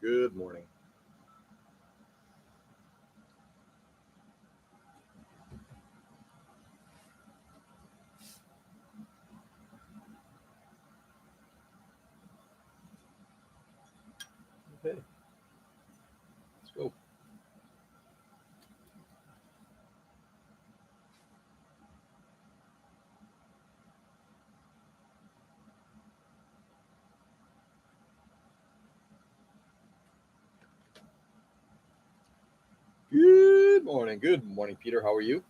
Good morning. Okay, let's go. Good morning. Good morning, Peter. How are you?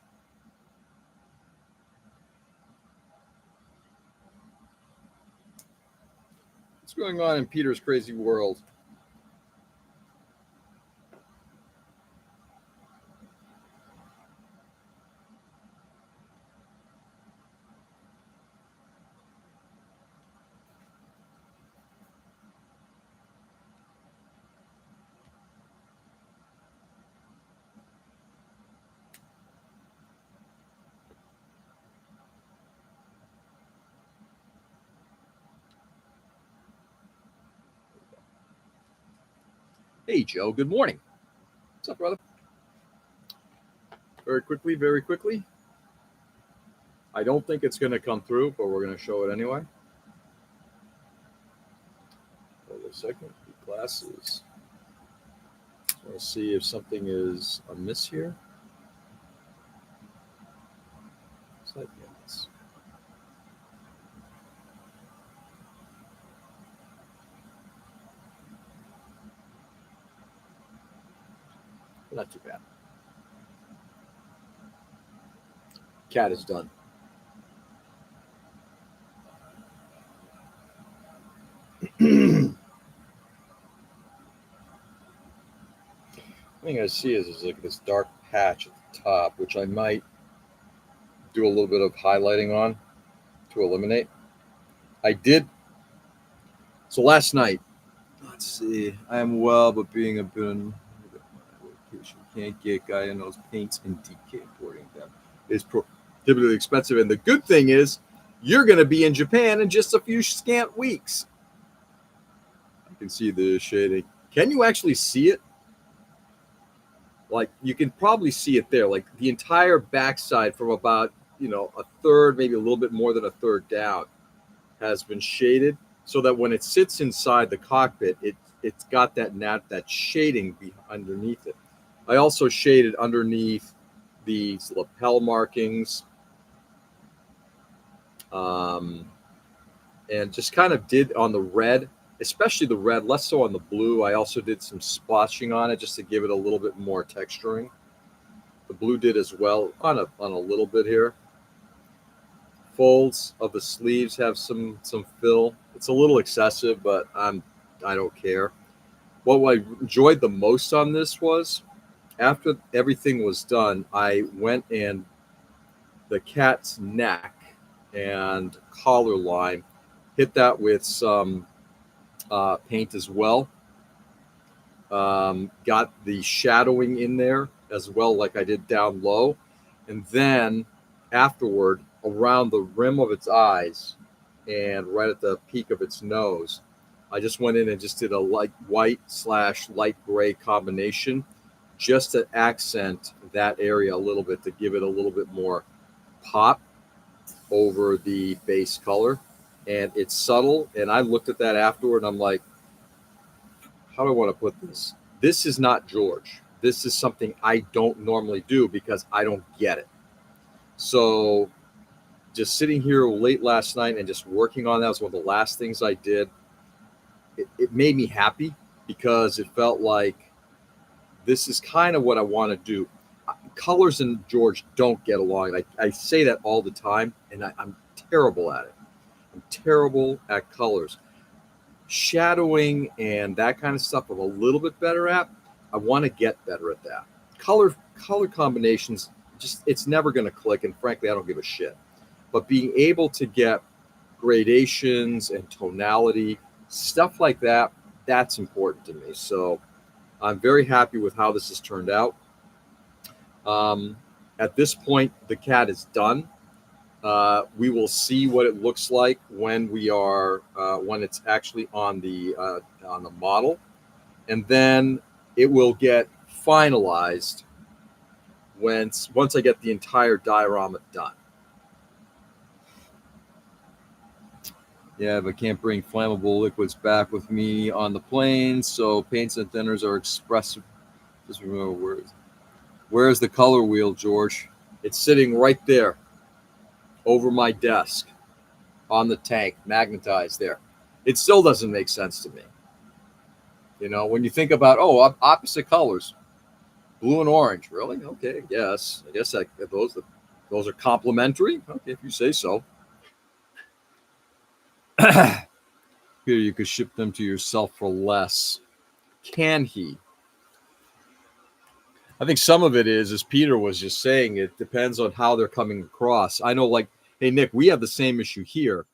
What's going on in Peter's crazy world? Hey, Joe. Good morning. What's up, brother? Very quickly, very quickly. I don't think it's going to come through, but we're going to show it anyway. Hold a second. The glasses. Let's see if something is amiss here. Yes. Not too bad. Cat is done. Thing I see is like this dark patch at the top, which I might do a little bit of highlighting on to eliminate. I did. So last night, let's see. I am well, but being a bit location can't get guy in those paints and DK importing them is prohibitively expensive. And the good thing is, you're going to be in Japan in just a few scant weeks. I can see the shading. Can you actually see it? Like you can probably see it there. Like the entire backside from about a third, maybe a little bit more than a third down, has been shaded so that when it sits inside the cockpit, it's got that shading underneath it. I also shaded underneath these lapel markings, and just kind of did on the red, especially the red, less so on the blue. I also did some splotching on it just to give it a little bit more texturing. The blue did as well on a little bit here. Folds of the sleeves have some fill. It's a little excessive, but I don't care. What I enjoyed the most on this was after everything was done, I went and the cat's neck and collar line, hit that with some paint as well. Got the shadowing in there as well, like I did down low. And then afterward, around the rim of its eyes and right at the peak of its nose, I just went in and just did a light white / light gray combination just to accent that area a little bit, to give it a little bit more pop over the base color. And it's subtle. And I looked at that afterward and I'm like, how do I want to put this? This is not George. This is something I don't normally do because I don't get it. So just sitting here late last night and just working on that was one of the last things I did. It made me happy because it felt like this is kind of what I want to do. Colors and George don't get along. I say that all the time, and I'm terrible at it. I'm terrible at colors. Shadowing and that kind of stuff I'm a little bit better at. I want to get better at that. Color combinations, just it's never going to click, and frankly, I don't give a shit. But being able to get gradations and tonality, stuff like that, that's important to me. So I'm very happy with how this has turned out. At this point, the cat is done. We will see what it looks like when we are when it's actually on the model. and then it will get finalized once I get the entire diorama done. Yeah, but can't bring flammable liquids back with me on the plane, so paints and thinners are expressive. Just remember, where's the color wheel, George? It's sitting right there over my desk on the tank, magnetized there. It still doesn't make sense to me. You know, when you think about, opposite colors, blue and orange, really? Okay, yes. I guess those are complementary. Okay, if you say so. Here, you could ship them to yourself for less. Can he? I think some of it is, as Peter was just saying, it depends on how they're coming across. I know, like, hey, Nick, we have the same issue here.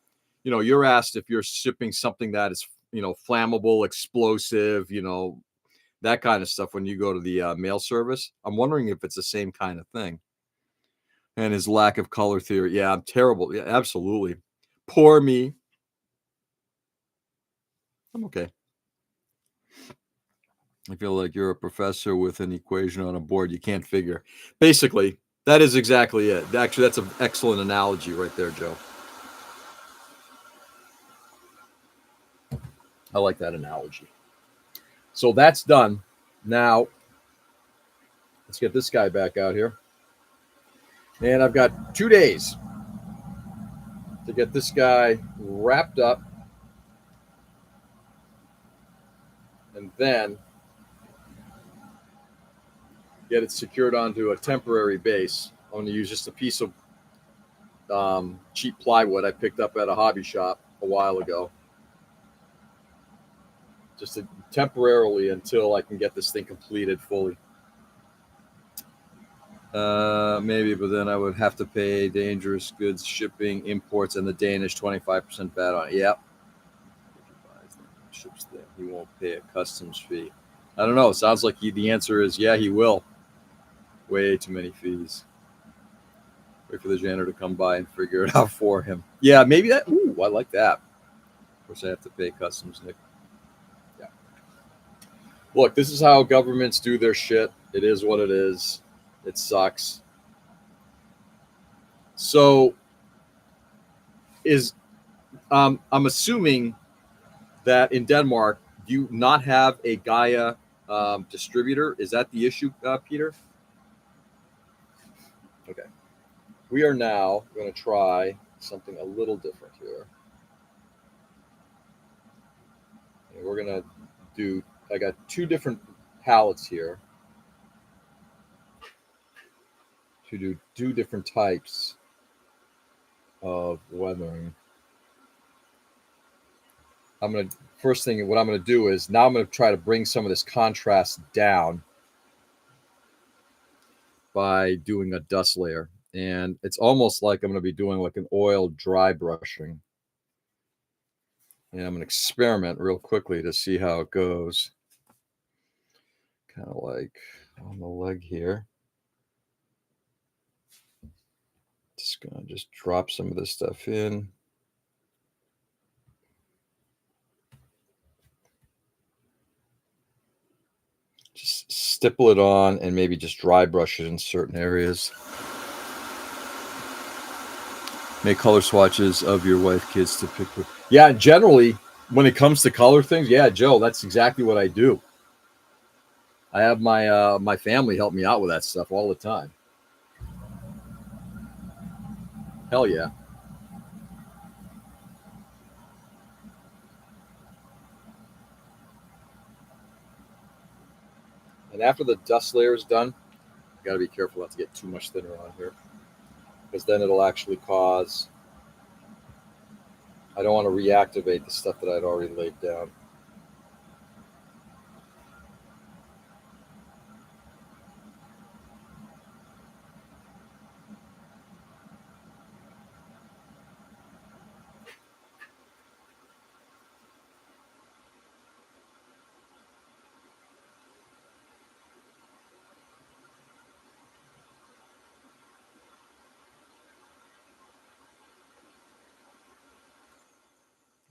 You know, you're asked if you're shipping something that is, flammable, explosive, that kind of stuff when you go to the mail service. I'm wondering if it's the same kind of thing. And his lack of color theory. Yeah, I'm terrible. Yeah, absolutely. Poor me. I'm okay. I feel like you're a professor with an equation on a board you can't figure. Basically, that is exactly it. Actually, that's an excellent analogy right there, Joe. I like that analogy. So that's done. Now, let's get this guy back out here. And I've got 2 days to get this guy wrapped up. And then get it secured onto a temporary base. I'm going to use just a piece of cheap plywood I picked up at a hobby shop a while ago. Just temporarily until I can get this thing completed fully. Maybe, but then I would have to pay dangerous goods shipping, imports, and the Danish 25% VAT on it. Yep. If he buys them, ships them, he won't pay a customs fee. I don't know. It sounds like the answer is yeah, he will. Way too many fees. Wait for the janitor to come by and figure it out for him. Yeah, maybe that. Ooh, I like that. Of course, I have to pay customs, Nick. Yeah. Look, this is how governments do their shit. It is what it is. It sucks. So, I'm assuming that in Denmark, you not have a Gaia distributor. Is that the issue, Peter? Okay. We are now going to try something a little different here. And we're going to do, I got 2 different palettes here to do 2 different types of weathering. What I'm going to do is now I'm going to try to bring some of this contrast down by doing a dust layer. And it's almost like I'm going to be doing like an oil dry brushing. And I'm going to experiment real quickly to see how it goes. Kind of like on the leg here. Just going to just drop some of this stuff in. Just stipple it on and maybe just dry brush it in certain areas. Make color swatches of your wife, kids to pick with. Yeah, generally, when it comes to color things, yeah, Joe, that's exactly what I do. I have my family help me out with that stuff all the time. Hell yeah. And after the dust layer is done, you got to be careful not to get too much thinner on here, because then it'll actually cause. I don't want to reactivate the stuff that I'd already laid down.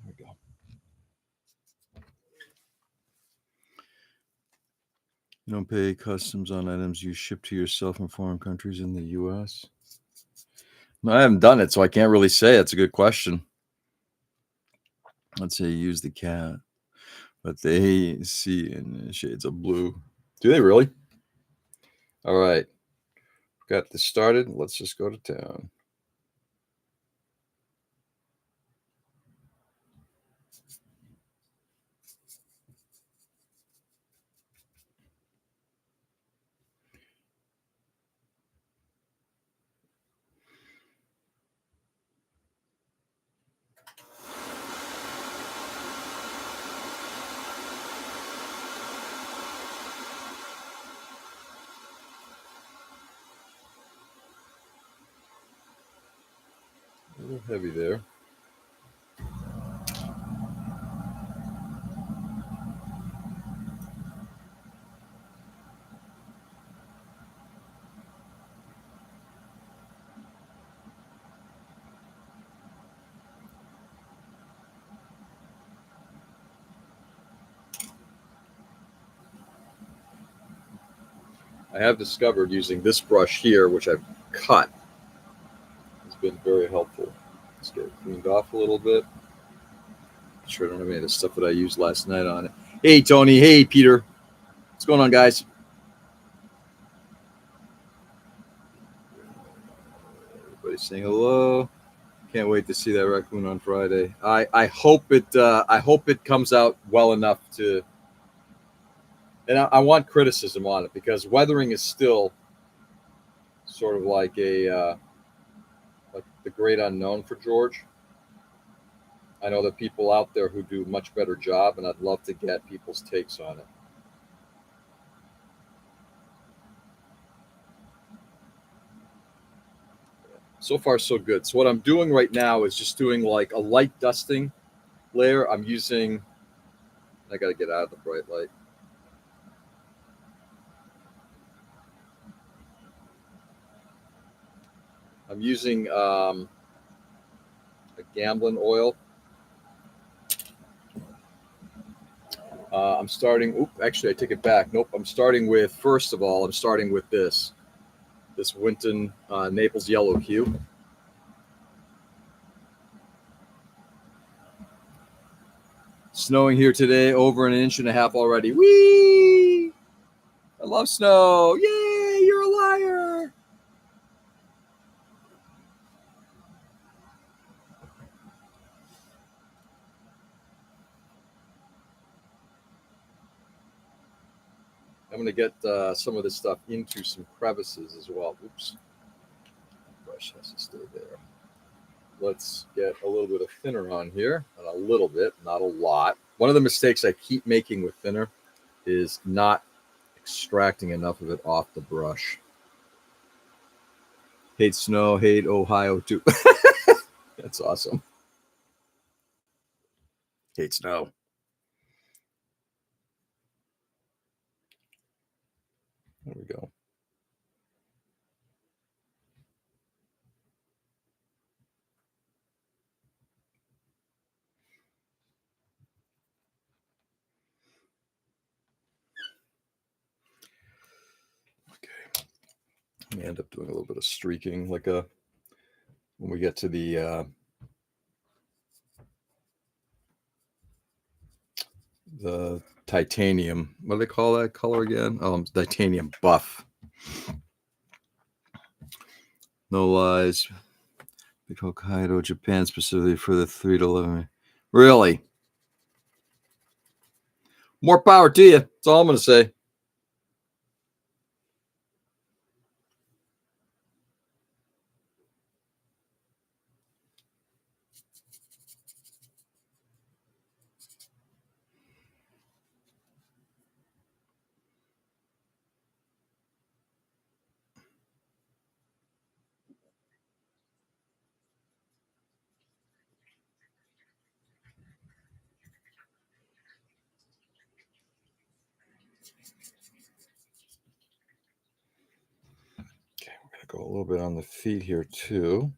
There we go. You don't pay customs on items you ship to yourself in foreign countries in the U.S.? No, I haven't done it, so I can't really say. That's a good question. Let's say you use the cat, but they see in shades of blue. Do they really? All right. Got this started. Let's just go to town. A little heavy there. I have discovered using this brush here, which I've cut, has been very helpful. Let's get it cleaned off a little bit. Make sure I don't have any of the stuff that I used last night on it. Hey, Tony. Hey, Peter. What's going on, guys? Everybody saying hello. Can't wait to see that raccoon on Friday. I hope it comes out well enough to. And I want criticism on it because weathering is still sort of like like the great unknown for George. I know there are people out there who do a much better job, and I'd love to get people's takes on it. So far, so good. So what I'm doing right now is just doing like a light dusting layer. I'm using. I got to get out of the bright light. I'm using a Gamblin oil. I'm starting. Oop, actually, I take it back. Nope. I'm starting with. First of all, I'm starting with this Winton Naples Yellow Hue. Snowing here today, over an inch and a half already. Whee! I love snow. Yay! You're a liar. I'm going to get some of this stuff into some crevices as well. Oops. Brush has to stay there. Let's get a little bit of thinner on here, and a little bit, not a lot. One of the mistakes I keep making with thinner is not extracting enough of it off the brush. Hate snow, hate Ohio too. That's awesome. Hate snow. There we go. Okay. I may end up doing a little bit of streaking, like when we get to the titanium. What do they call that color again? Titanium buff. No lies. Big Hokkaido, Japan, specifically for the 3 to 11. Really? More power to you. That's all I'm going to say. Okay, we're going to go a little bit on the feet here too.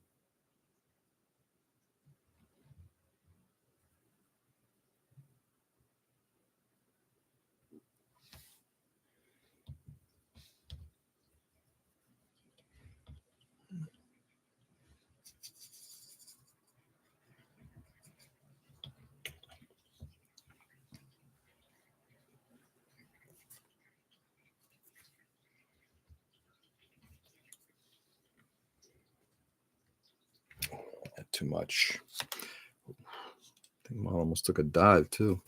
too much. I think mine almost took a dive too.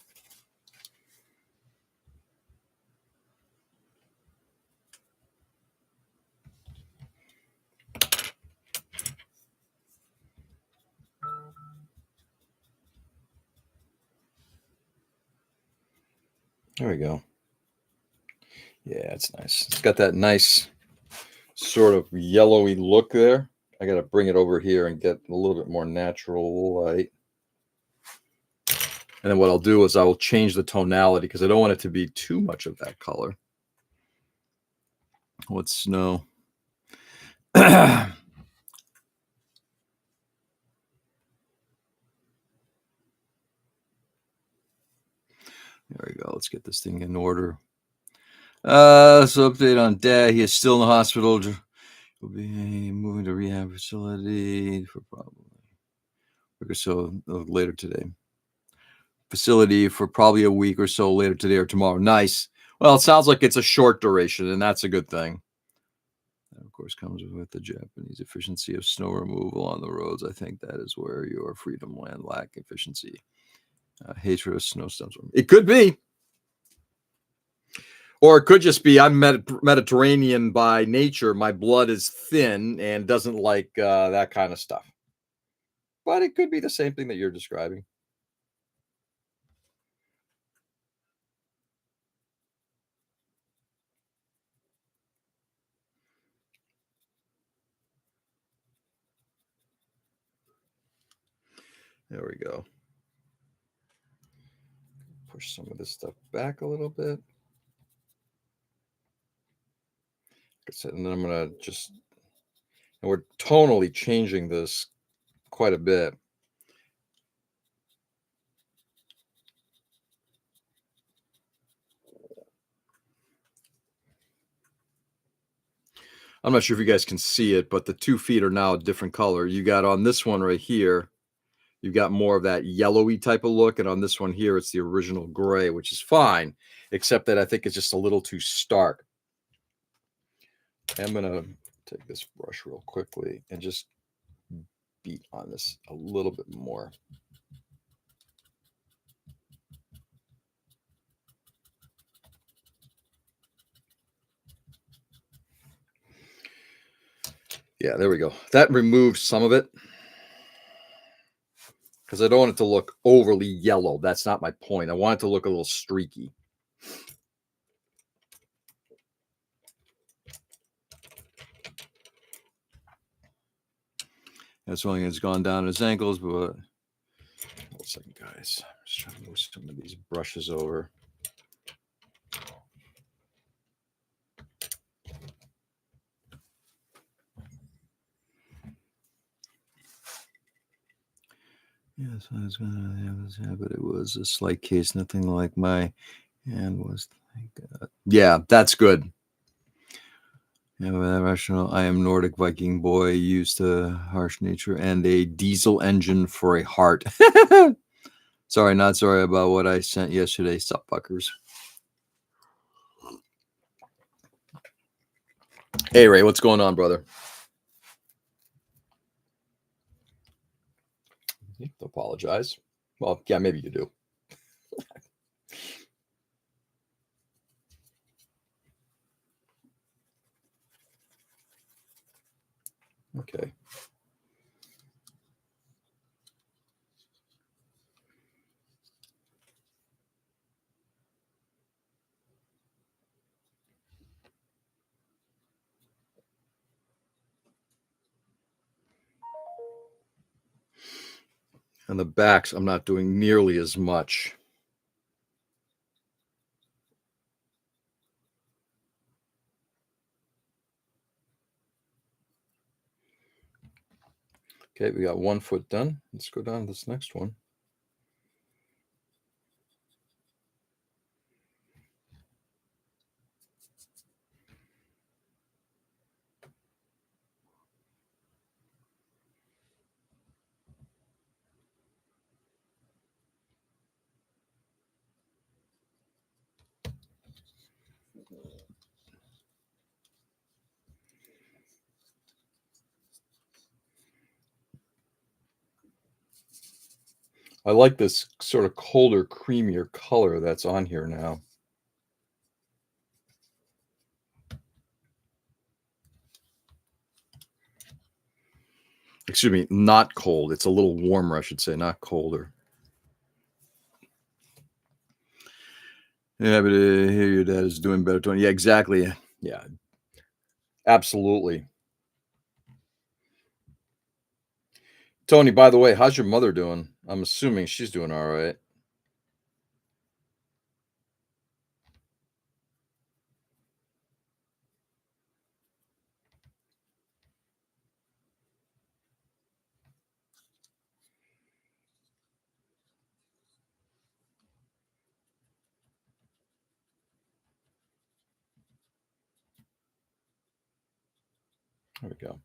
There we go. Yeah, it's nice. It's got that nice sort of yellowy look there. I got to bring it over here and get a little bit more natural light. And then what I'll do is I will change the tonality because I don't want it to be too much of that color. What's snow? There we go. Let's get this thing in order. So update on Dad. He is still in the hospital. Will be moving to rehab facility for probably a week or so later today. Facility for probably a week or so later today or tomorrow. Nice. Well, it sounds like it's a short duration, and that's a good thing. That, of course, comes with the Japanese efficiency of snow removal on the roads. I think that is where your freedom land lack efficiency. Hatred of snowstorms. It could be. Or it could just be I'm Mediterranean by nature. My blood is thin and doesn't like that kind of stuff. But it could be the same thing that you're describing. There we go. Push some of this stuff back a little bit. And then I'm going to just, and we're tonally changing this quite a bit. I'm not sure if you guys can see it, but the 2 feet are now a different color. You got on this one right here, you've got more of that yellowy type of look. And on this one here, it's the original gray, which is fine, except that I think it's just a little too stark. I'm going to take this brush real quickly and just beat on this a little bit more. Yeah, there we go. That removed some of it because I don't want it to look overly yellow. That's not my point. I want it to look a little streaky. That's only it's gone down his ankles, but hold on a second, guys. I'm just trying to move some of these brushes over. Yes, I was gonna have, but it was a slight case, nothing like my hand was. Thank God. Yeah, that's good. Yeah, rational. I am Nordic Viking boy, used to harsh nature and a diesel engine for a heart. Sorry, not sorry about what I sent yesterday, sup fuckers. Hey Ray, what's going on, brother? You have to apologize. Well, yeah, maybe you do. Okay. On the backs, I'm not doing nearly as much. Okay, we got 1 foot done. Let's go down to this next one. I like this sort of colder, creamier color that's on here now. Excuse me, not cold. It's a little warmer, I should say, not colder. Yeah, but hear your dad is doing better, Tony. Yeah, exactly. Yeah, absolutely. Tony, by the way, how's your mother doing? I'm assuming she's doing all right. There we go.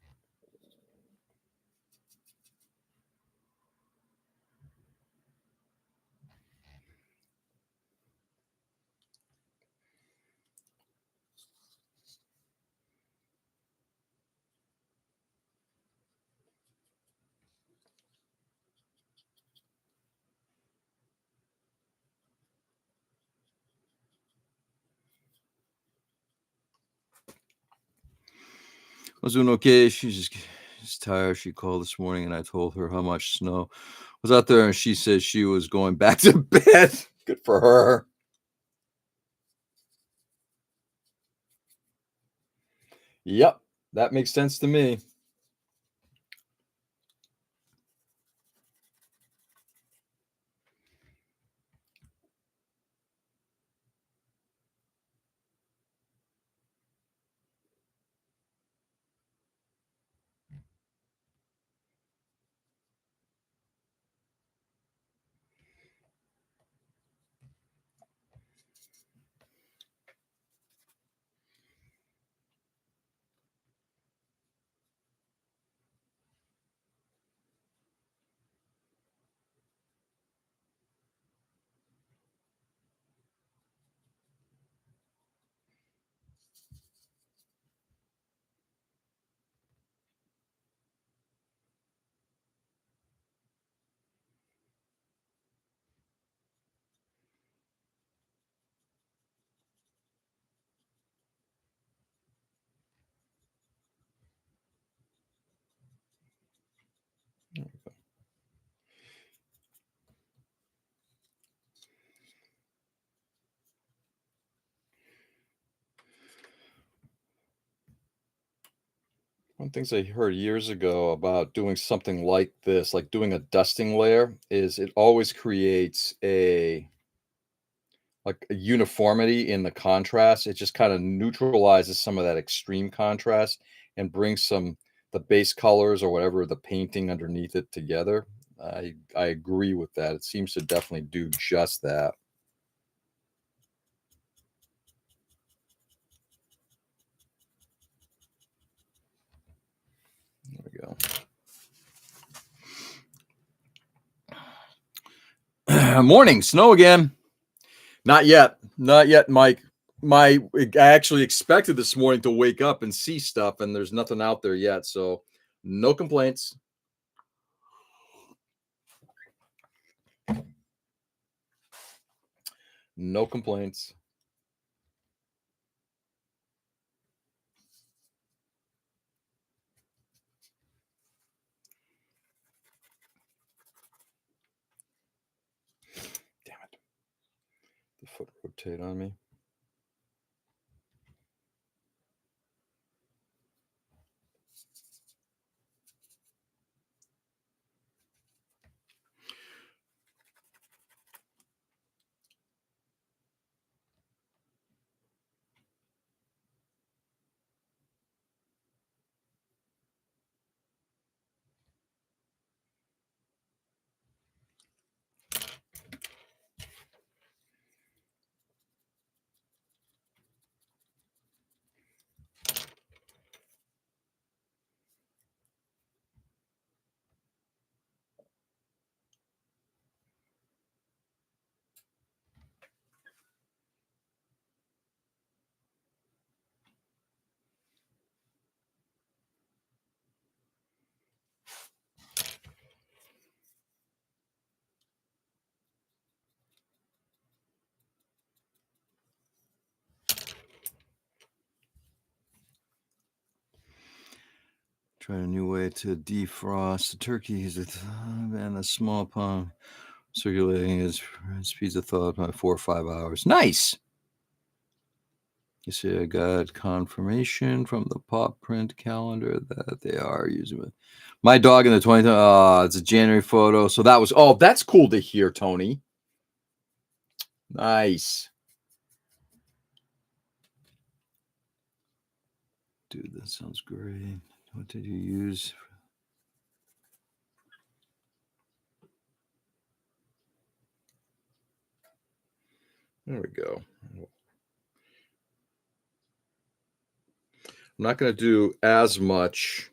I was doing okay. She's tired. She called this morning, and I told her how much snow was out there, and she said she was going back to bed. Good for her. Yep, that makes sense to me. One things I heard years ago about doing something like this, like doing a dusting layer, is it always creates a uniformity in the contrast. It just kind of neutralizes some of that extreme contrast and brings the base colors or whatever the painting underneath it together. I agree with that. It seems to definitely do just that. There we go. Morning, snow again. Not yet. Not yet, Mike. I actually expected this morning to wake up and see stuff, and there's nothing out there yet. So no complaints. No complaints. Damn it. The foot rotate on me. Try a new way to defrost the turkey. And a small pump circulating its speeds of thaw by 4 or 5 hours. Nice. You see, I got confirmation from the pop print calendar that they are using it. My dog in the 20th. Oh, it's a January photo. So that was. Oh, that's cool to hear, Tony. Nice. Dude, that sounds great. What did you use? There we go. I'm not going to do as much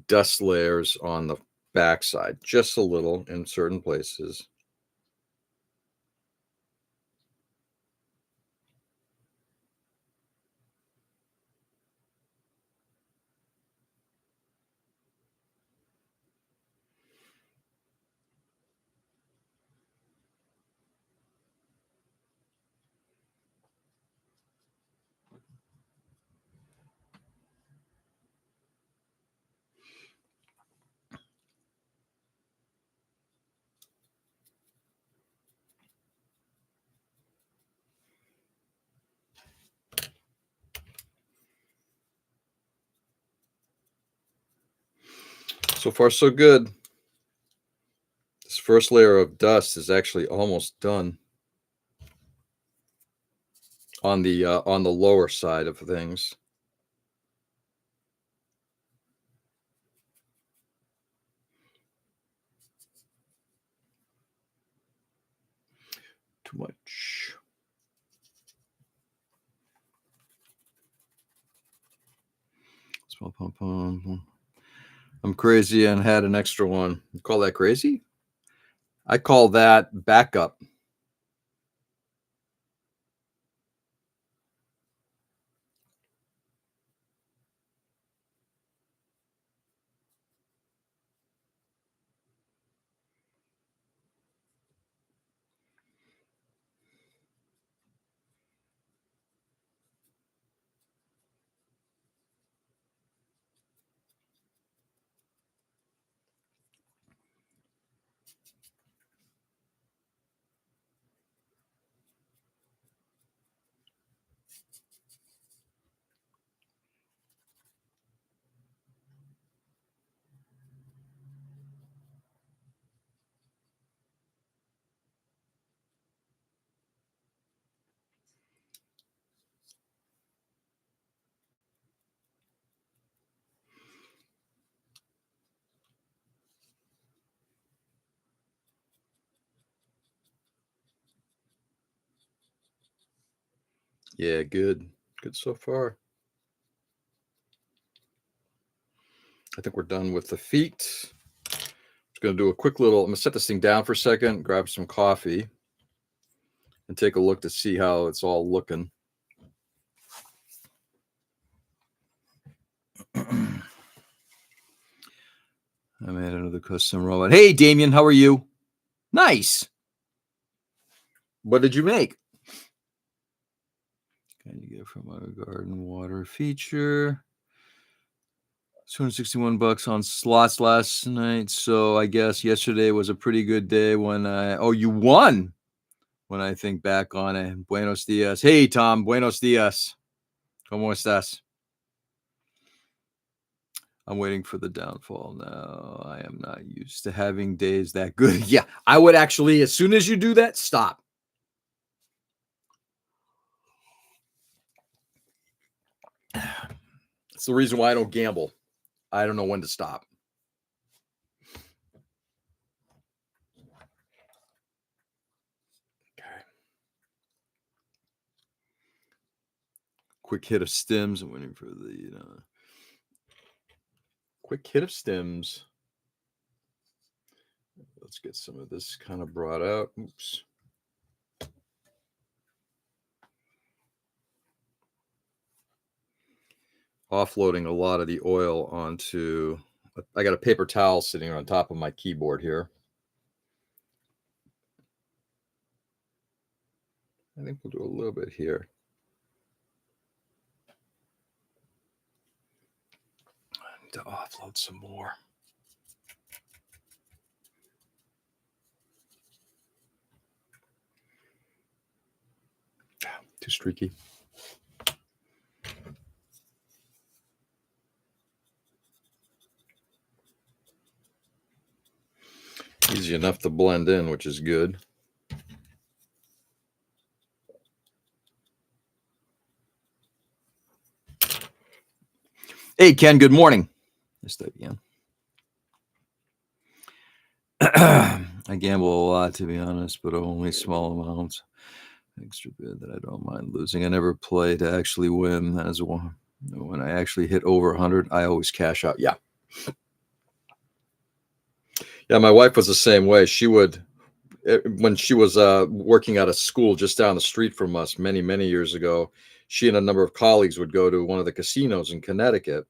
dust layers on the backside, just a little in certain places. So far, so good. This first layer of dust is actually almost done on the lower side of things. Too much. Small pump. I'm crazy and had an extra one. You call that crazy? I call that backup. Yeah, good. Good so far. I think we're done with the feet. Just going to do a quick little, I'm going to set this thing down for a second, grab some coffee, and take a look to see how it's all looking. I made another custom robot. Hey, Damien, how are you? Nice. What did you make? Can you get from our garden water feature? $261 on slots last night. So I guess yesterday was a pretty good day when you won. When I think back on it. Buenos dias. Hey, Tom. Buenos dias. ¿Cómo estás? I'm waiting for the downfall now. I am not used to having days that good. Yeah, I would actually, as soon as you do that, stop. It's the reason why I don't gamble. I don't know when to stop. Okay. Quick hit of stims. I'm waiting for the quick hit of stims. Let's get some of this kind of brought out. Oops. Offloading a lot of the oil onto, I got a paper towel sitting on top of my keyboard here. I think we'll do a little bit here. to offload some more. Too streaky. Easy enough to blend in, which is good. Hey, Ken, good morning. Let's start again. I gamble a lot, to be honest, but only small amounts. Extra bid that I don't mind losing. I never play to actually win. As one, when I actually hit over 100, I always cash out. Yeah. Yeah, my wife was the same way. She would, when she was working at a school just down the street from us many, many years ago, she and a number of colleagues would go to one of the casinos in Connecticut,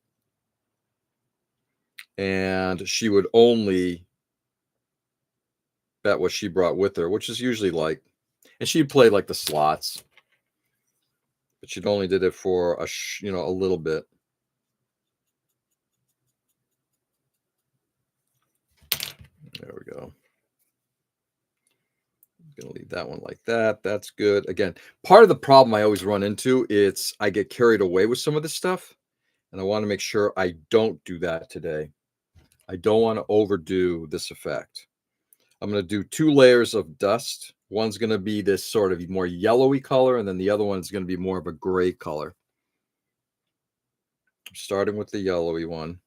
and she would only bet what she brought with her, which is usually like, and she'd play like the slots, but she'd only did it for a little bit. There we go. I'm gonna leave that one like that. That's good. Again, part of the problem I always run into is I get carried away with some of this stuff, and I want to make sure I don't do that today. I don't want to overdo this effect. I'm going to do 2 layers of dust. One's going to be this sort of more yellowy color, and then the other one's going to be more of a gray color. Starting with the yellowy one.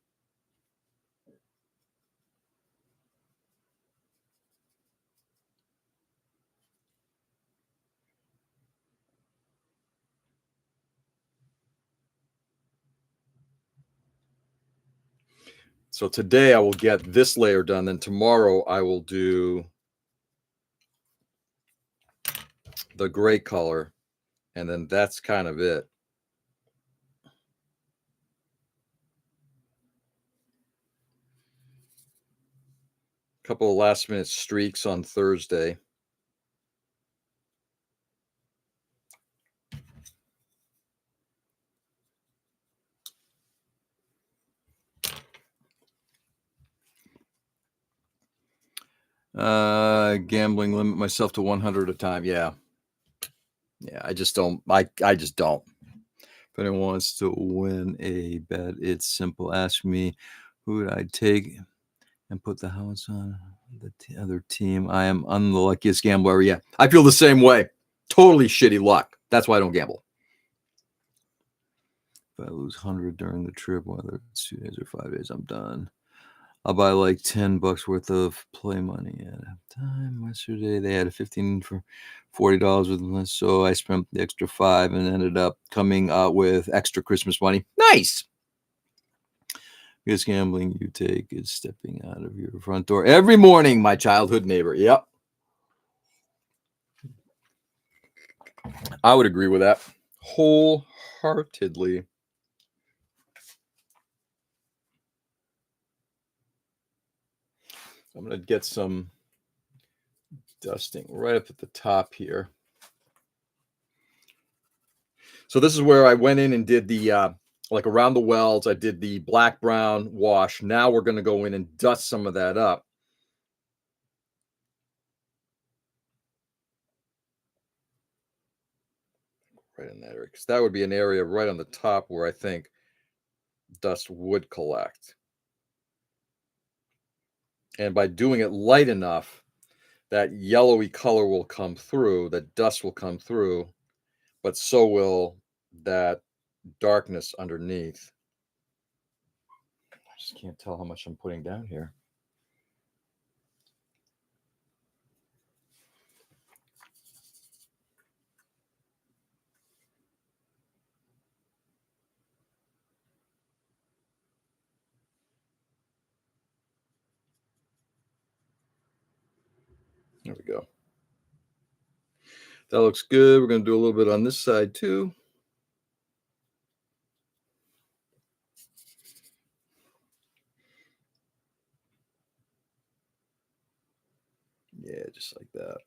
So today I will get this layer done. Then tomorrow I will do the gray color, and then that's kind of it. A couple of last minute streaks on Thursday. Gambling, limit myself to 100 at a time. Yeah. I just don't. I just don't. If anyone wants to win a bet, it's simple. Ask me who would I take and put the house on the other team. I am the luckiest gambler. Yeah, I feel the same way. Totally shitty luck. That's why I don't gamble. If I lose 100 during the trip, whether it's 2 days or 5 days, I'm done. I'll buy like $10 worth of play money at a time. Yesterday they had a 15 for $40 with them, so I spent the extra 5 and ended up coming out with extra Christmas money. Nice. Biggest gambling you take is stepping out of your front door every morning. My childhood neighbor. Yep, I would agree with that wholeheartedly. I'm going to get some dusting right up at the top here. So this is where I went in and did the, like around the wells, I did the black brown wash. Now we're going to go in and dust some of that up. Right in that area, because that would be an area right on the top where I think dust would collect. And by doing it light enough, that yellowy color will come through, that dust will come through, but so will that darkness underneath. I just can't tell how much I'm putting down here. There we go. That looks good. We're going to do a little bit on this side too. Yeah, just like that.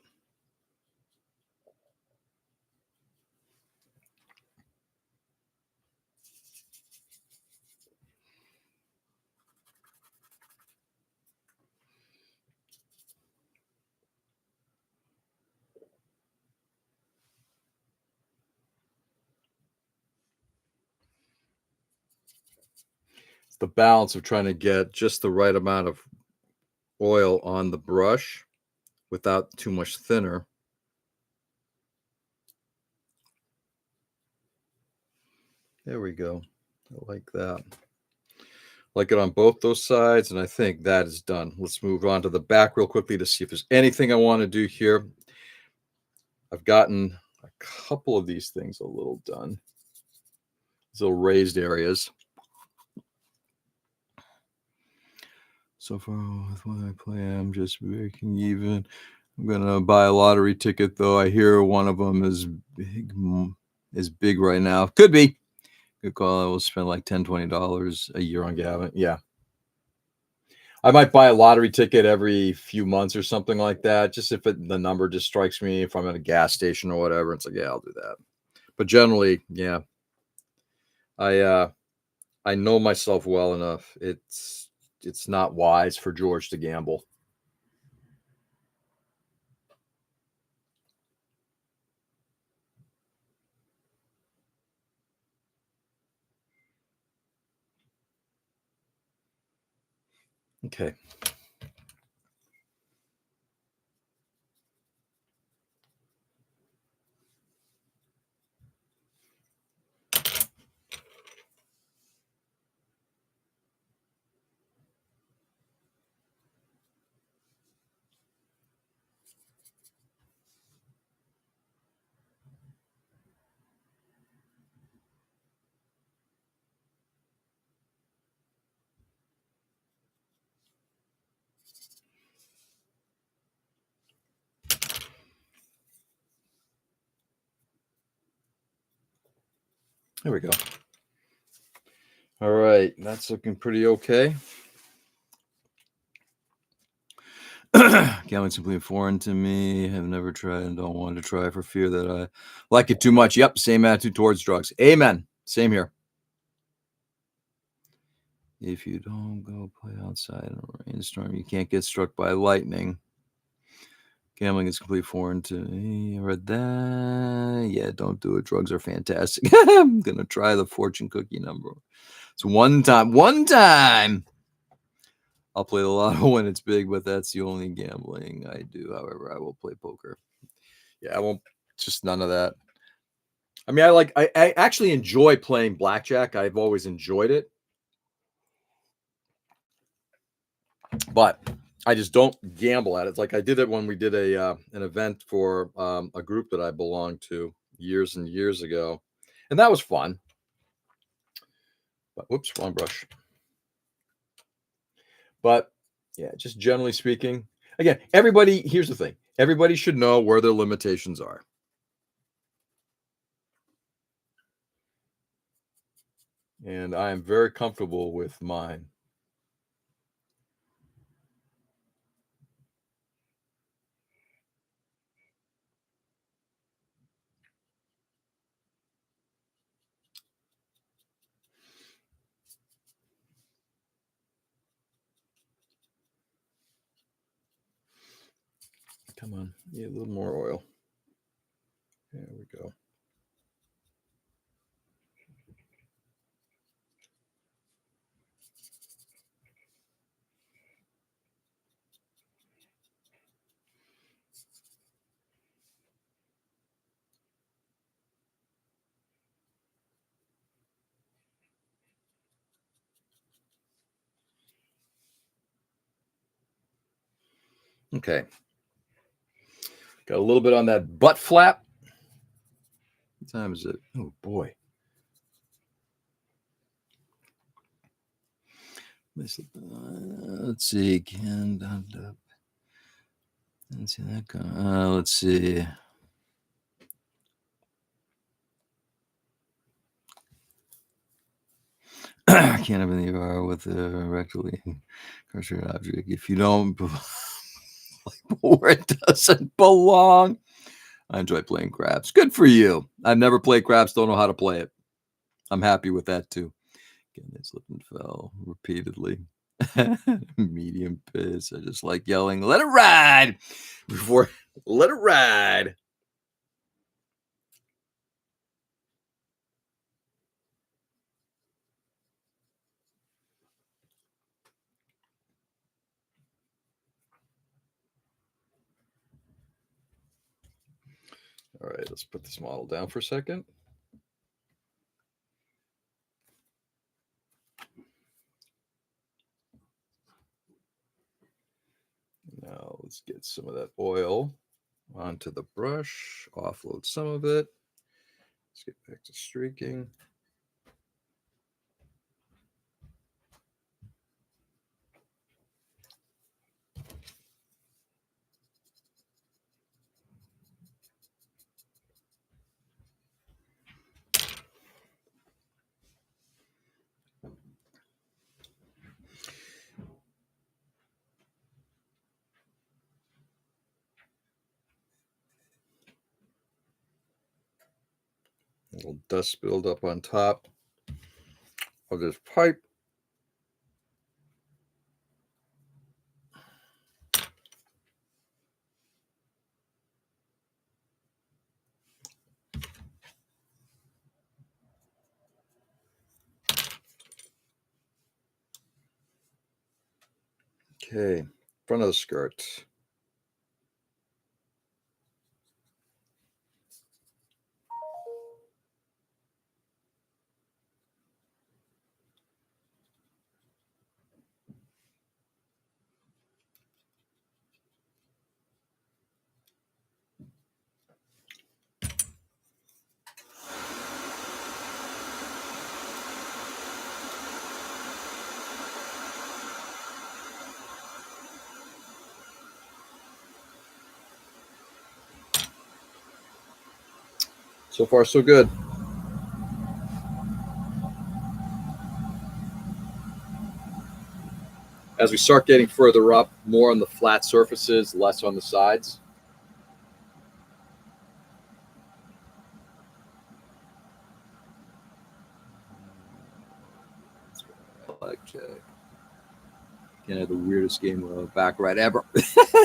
It's the balance of trying to get just the right amount of oil on the brush without too much thinner. There we go. I like that. Like it on both those sides, and I think that is done. Let's move on to the back real quickly to see if there's anything I want to do here. I've gotten a couple of these things a little done. These little raised areas. So far with what I play, I'm just breaking even. I'm gonna buy a lottery ticket, though. I hear one of them is big right now. Could be. Good call. I will spend like $10-20 a year on Gavin. Yeah. I might buy a lottery ticket every few months or something like that, just if the number just strikes me, if I'm at a gas station or whatever. It's like, yeah, I'll do that. But generally, yeah, I know myself well enough. It's not wise for George to gamble. Okay. There we go. All right, that's looking pretty okay. Gambling's completely foreign to me. Have never tried and don't want to try for fear that I like it too much. Yep, same attitude towards drugs. Amen. Same here. If you don't go play outside in a rainstorm, you can't get struck by lightning. Gambling is completely foreign to me. I read that. Yeah, don't do it. Drugs are fantastic. I'm going to try the fortune cookie number. It's one time. I'll play the lotto when it's big, but that's the only gambling I do. However, I will play poker. Yeah, I won't. Just none of that. I mean, I actually enjoy playing blackjack. I've always enjoyed it. But I just don't gamble at it. It's like I did it when we did an event for a group that I belonged to years and years ago, and that was fun. But whoops, wrong brush. But yeah, just generally speaking, again, everybody. Here's the thing: everybody should know where their limitations are. And I am very comfortable with mine. Come on, need a little more oil. There we go. Okay. Got a little bit on that butt flap. What time is it? Oh boy. Let's see. Let's see that go. Let's see. Can't have any with a rectally incarcerated object if you don't where it doesn't belong. I enjoy playing craps. Good for you. I've never played craps. Don't know how to play it. I'm happy with that too. Again, they slipped and fell repeatedly. Medium piss. I just like yelling, "Let it ride!" Before let it ride. All right, let's put this model down for a second. Now let's get some of that oil onto the brush, offload some of it. Let's get back to streaking. A little dust build up on top of this pipe. Okay, front of the skirt. So far, so good. As we start getting further up, more on the flat surfaces, less on the sides. Blackjack. Can't have the weirdest game of baccarat ever.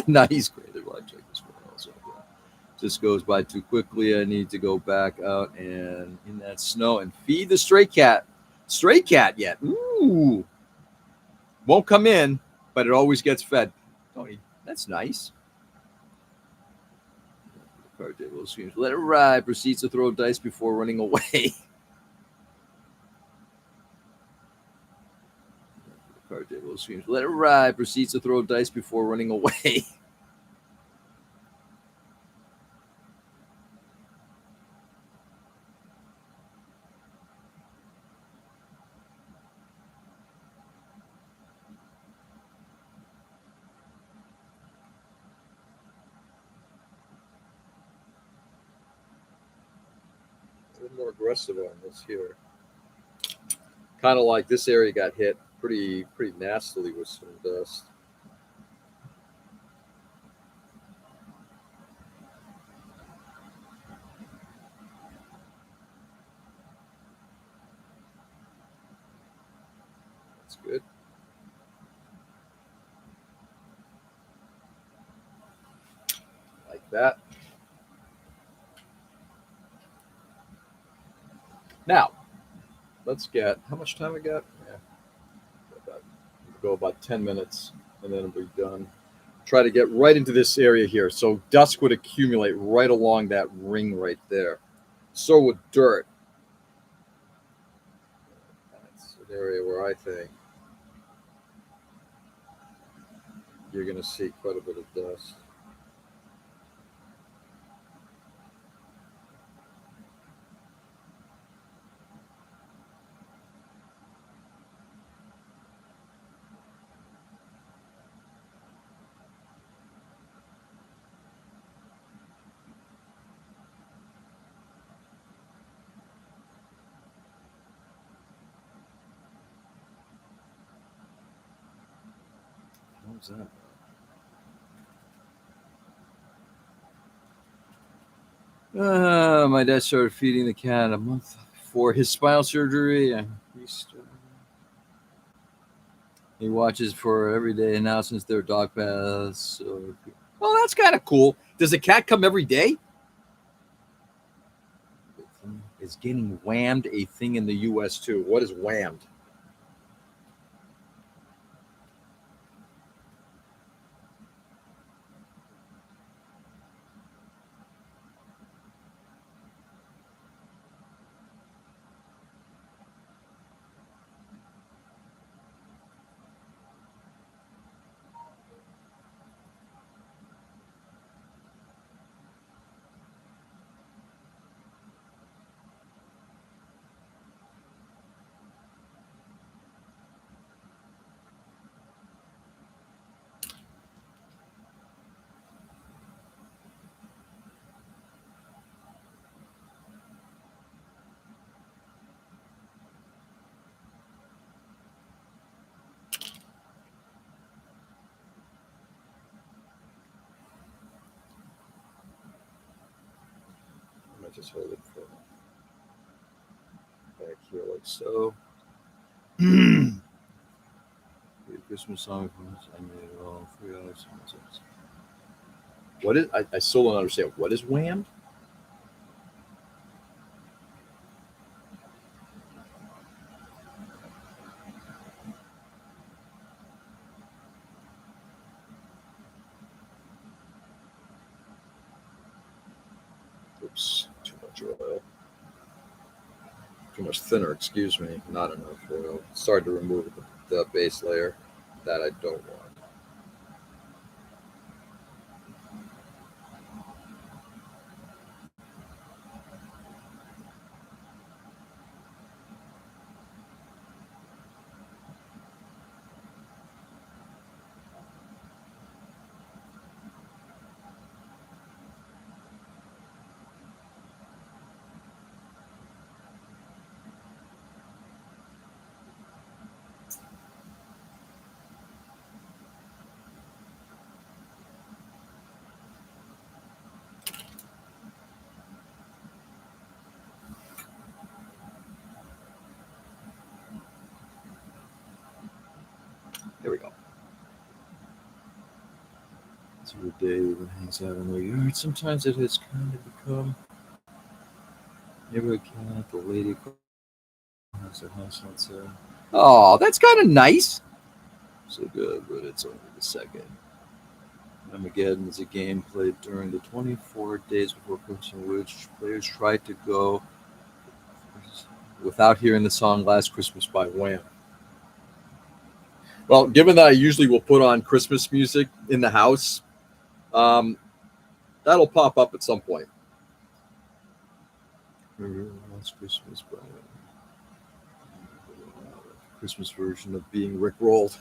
Nice, great blackjack as well. So, just goes by too quickly. I need to go back out and in that snow and feed the stray cat. Stray cat yet? Ooh. Won't come in, but it always gets fed. Tony, that's nice. Card table screams, let it ride. Proceeds to throw dice before running away. Card table screams, let it ride. Proceeds to throw dice before running away. A little more aggressive on this here. Kind of like this area got hit pretty nastily with some dust. That's good. Like that. Now, let's get, how much time we got? Yeah, go about 10 minutes and then it'll be done. Try to get right into this area here. So dust would accumulate right along that ring right there. So would dirt. That's an area where I think you're going to see quite a bit of dust. What was that? My dad started feeding the cat a month before his spinal surgery. He watches for every day announcements their dog pass. So, well, that's kind of cool. Does the cat come every day? Is getting whammed a thing in the U.S. too? What is whammed? I just hold it for back here like so. Christmas song from us. I made it all 3 hours. What is? I still don't understand. What is Wham? Oops, too much oil. Too much thinner, excuse me. Not enough oil. Started to remove the base layer that I don't want. Here we go. Through the day when hangs out in the yard. Sometimes it has kind of become neighborhood cat. The lady has her house outside. Oh, that's kind of nice. So good, but it's only the second. Armageddon is a game played during the 24 days before Christmas, in which players tried to go without hearing the song "Last Christmas" by Wham. Well, given that I usually will put on Christmas music in the house, um, that'll pop up at some point. Last Christmas by Christmas version of being Rickrolled.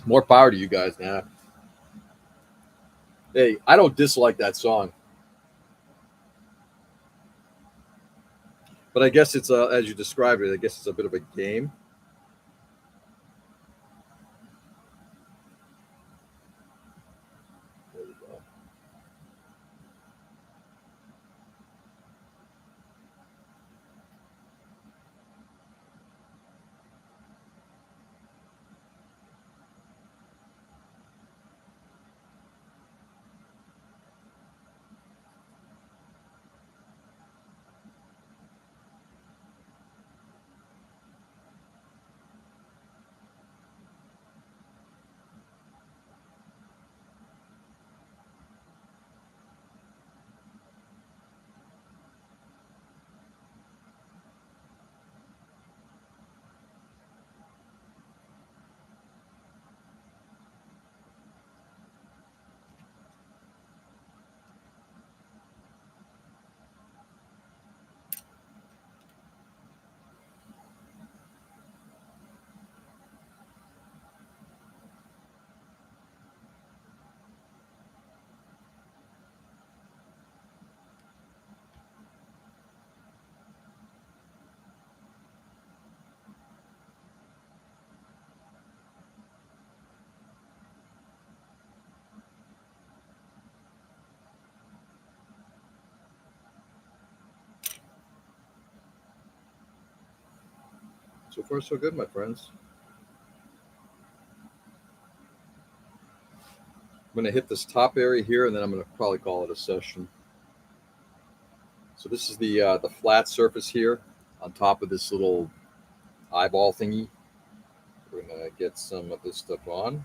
More power to you guys now. Hey, I don't dislike that song, but I guess it's as you described it. I guess it's a bit of a game. There we go. So far, so good, my friends. I'm going to hit this top area here, and then I'm going to probably call it a session. So this is the flat surface here on top of this little eyeball thingy. We're going to get some of this stuff on.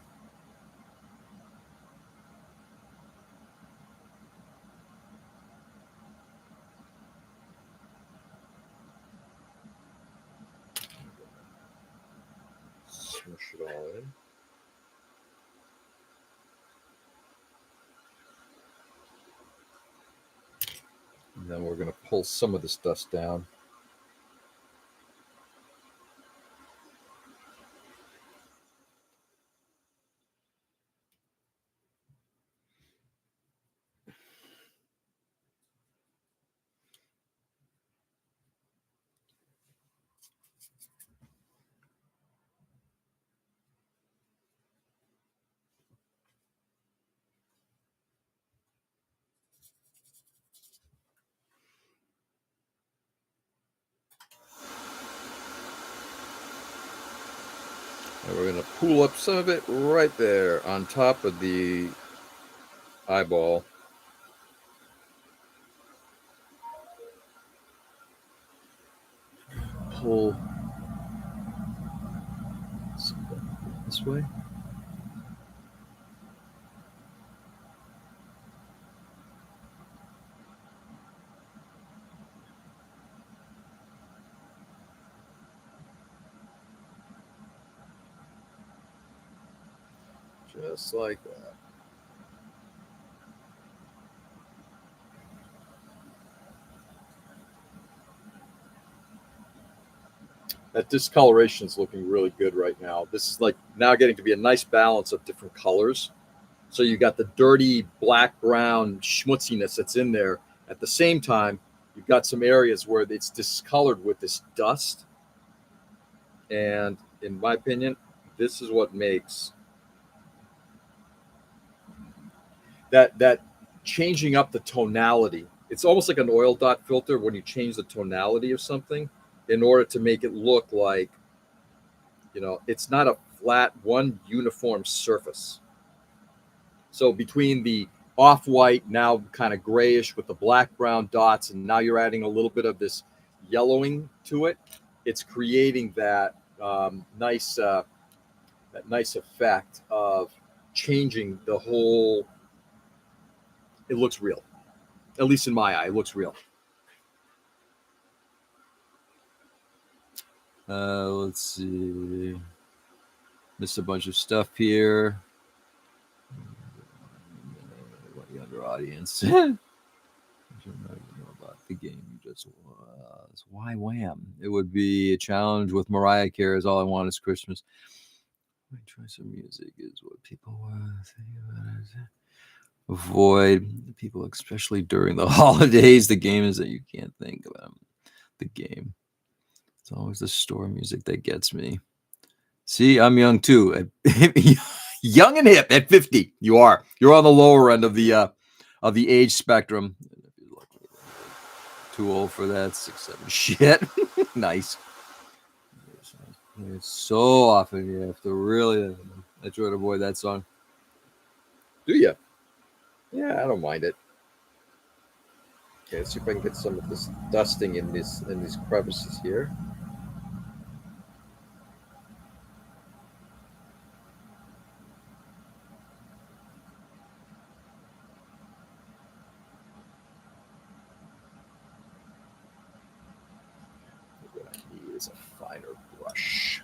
Smush it all in. And then we're going to pull some of this dust down. And we're going to pool up some of it right there on top of the eyeball. Pull this way. Just like that. That discoloration is looking really good right now. This is like now getting to be a nice balance of different colors. So you got the dirty black brown schmutziness that's in there. At the same time, you've got some areas where it's discolored with this dust. And in my opinion, this is what makes that changing up the tonality. It's almost like an oil dot filter when you change the tonality of something in order to make it look like, it's not a flat, one uniform surface. So between the off-white, now kind of grayish with the black-brown dots, and now you're adding a little bit of this yellowing to it, it's creating that nice effect of changing the whole. It looks real, at least in my eye. It looks real. Let's see. Missed a bunch of stuff here. Younger audience. I don't know about the game you just was. Why wham? It would be a challenge with Mariah Carey's "All I Want Is Christmas." My choice of music is what people avoid. People, especially during the holidays. The game is that you can't think about the game. It's always the store music that gets me. See, I'm young too. Young and hip at 50. You are. You're on the lower end of the age spectrum. Too old for that 6-7 shit. Nice. It's so often you have to really. I try to avoid that song. Do you? Yeah, I don't mind it. Okay, let's see if I can get some of this dusting in these crevices here. What I need is a finer brush.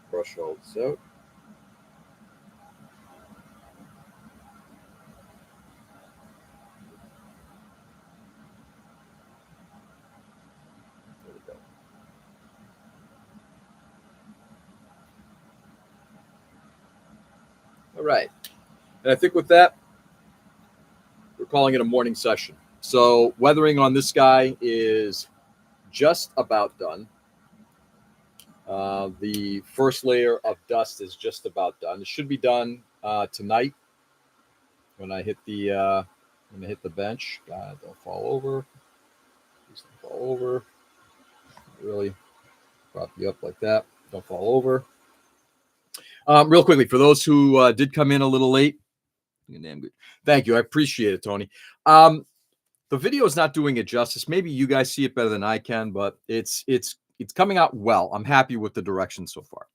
Brush all this out. There we go. All right. And I think with that, we're calling it a morning session. So weathering on this guy is just about done. The first layer of dust is just about done. It should be done tonight when I hit the bench. God, don't fall over. Please don't fall over. Really prop you up like that. Don't fall over. Real quickly, for those who did come in a little late, damn good. Thank you. I appreciate it, Tony. The video is not doing it justice. Maybe you guys see it better than I can, but it's coming out well. I'm happy with the direction so far.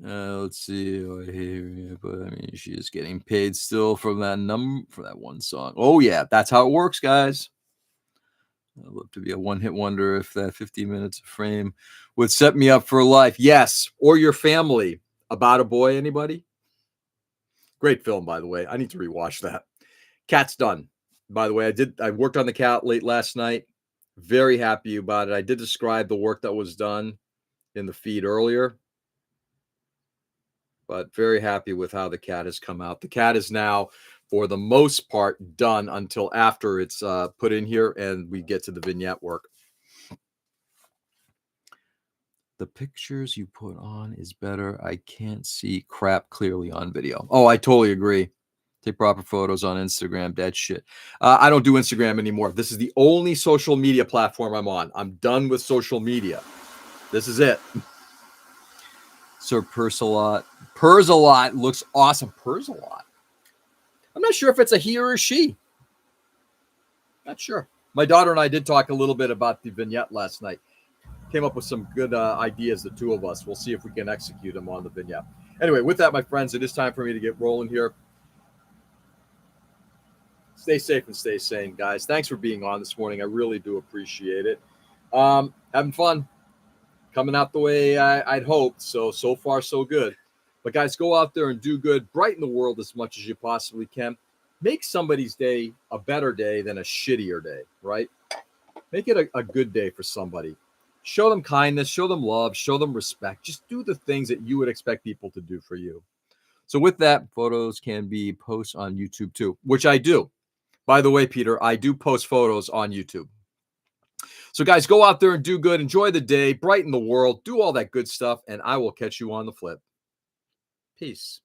Let's see. But I mean, she is getting paid still from that one song. Oh yeah, that's how it works, guys. I'd love to be a one-hit wonder if that 50 minutes of fame would set me up for life. Yes, or your family. About a Boy, anybody? Great film, by the way. I need to rewatch that. Cat's done. By the way, I worked on the cat late last night. Very happy about it. I did describe the work that was done. in the feed earlier. But very happy with how the cat has come out. The cat is now, for the most part, done until after it's put in here and we get to the vignette work. The pictures you put on is better. I can't see crap clearly on video. Oh, I totally agree. Take proper photos on Instagram. That shit. I don't do Instagram anymore. This is the only social media platform I'm on. I'm done with social media. This is it. Sir Pursalot. Pursalot looks awesome. Pursalot. I'm not sure if it's a he or a she. Not sure. My daughter and I did talk a little bit about the vignette last night. Came up with some good ideas, the two of us. We'll see if we can execute them on the vignette. Anyway, with that, my friends, it is time for me to get rolling here. Stay safe and stay sane, guys. Thanks for being on this morning. I really do appreciate it. Having fun. Coming out the way I'd hoped. So far, so good. But, guys, go out there and do good. Brighten the world as much as you possibly can. Make somebody's day a better day than a shittier day, right? Make it a good day for somebody. Show them kindness, show them love, show them respect. Just do the things that you would expect people to do for you. So with that, photos can be posts on YouTube too, which I do. By the way, Peter, I do post photos on YouTube. So guys, go out there and do good. Enjoy the day. Brighten the world. Do all that good stuff. And I will catch you on the flip. Peace.